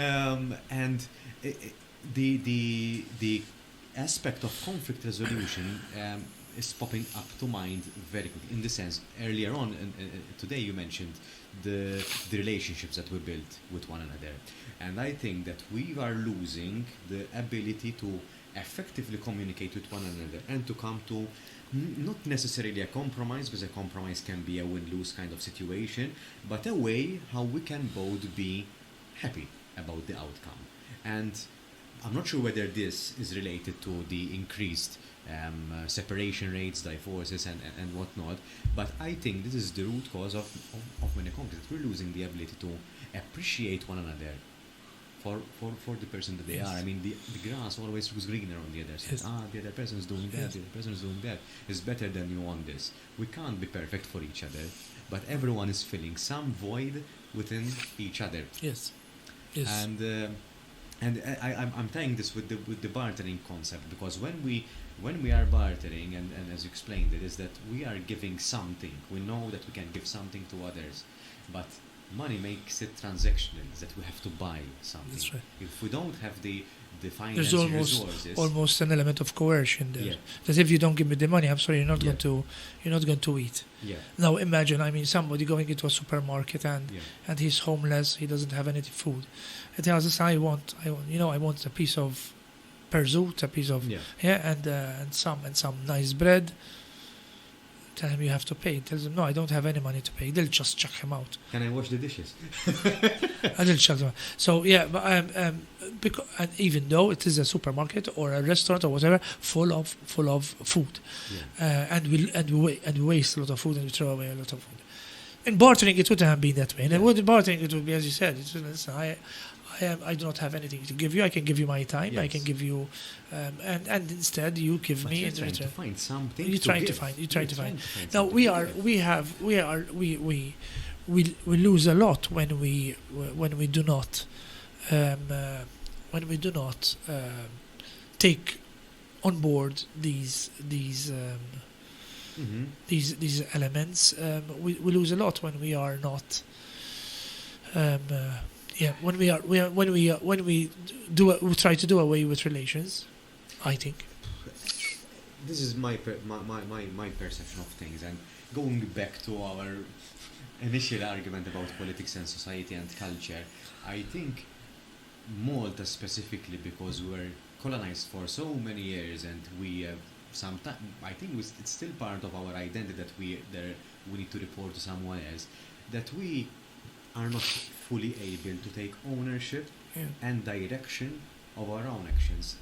And the aspect of conflict resolution is popping up to mind very quickly. In the sense, earlier on today you mentioned the relationships that we built with one another, and I think that we are losing the ability to effectively communicate with one another and to come to not necessarily a compromise, because a compromise can be a win-lose kind of situation, but a way how we can both be happy about the outcome. And I'm not sure whether this is related to the increased separation rates, divorces, and whatnot, but I think this is the root cause of many conflicts. We're losing the ability to appreciate one another for the person that they Yes. are. I mean, the grass always looks greener on the other side. Yes. The other person is doing that, Yes. the other person is doing that. It's better than you on this. We can't be perfect for each other, but everyone is filling some void within each other. Yes. Yes. And I'm tying this with the bartering concept, because when we are bartering, and as you explained it, is that we are giving something. We know that we can give something to others, but money makes it transactional, that we have to buy something. That's right. If we don't have the There's financial resources, almost an element of coercion there. Yeah. That if you don't give me the money, I'm sorry, you're not Yeah. going to eat. yeah, Now imagine, I mean, somebody going into a supermarket yeah, and he's homeless, he doesn't have any food. And tells us, I want a piece of perzoot, a piece of yeah. and some nice bread. Tell him you have to pay. Tells him, no, I don't have any money to pay. They'll just chuck him out. Can I wash the dishes? And they'll chuck him out. So yeah, but because, and even though it is a supermarket or a restaurant or whatever, full of food, Yeah. and we waste a lot of food and we throw away a lot of food. In bartering, it wouldn't have been that way. And Yeah. with bartering, it would be as you said. It's, listen, I do not have anything to give you. I can give you my time. I Yes. can give you, and instead you give But me you're in trying to return. find something. You're trying to find. You're trying to find. Now something we to are. give. We lose a lot when we do not take on board Mhm. these elements. We lose a lot when we are not. When we try to do away with relations, I think. This is my perception of things, and going back to our initial argument about politics and society and culture, I think Malta specifically, because we were colonized for so many years, and we sometimes I think it's still part of our identity that we need to report to someone else, that we are not fully able to take ownership Yeah. and direction of our own actions.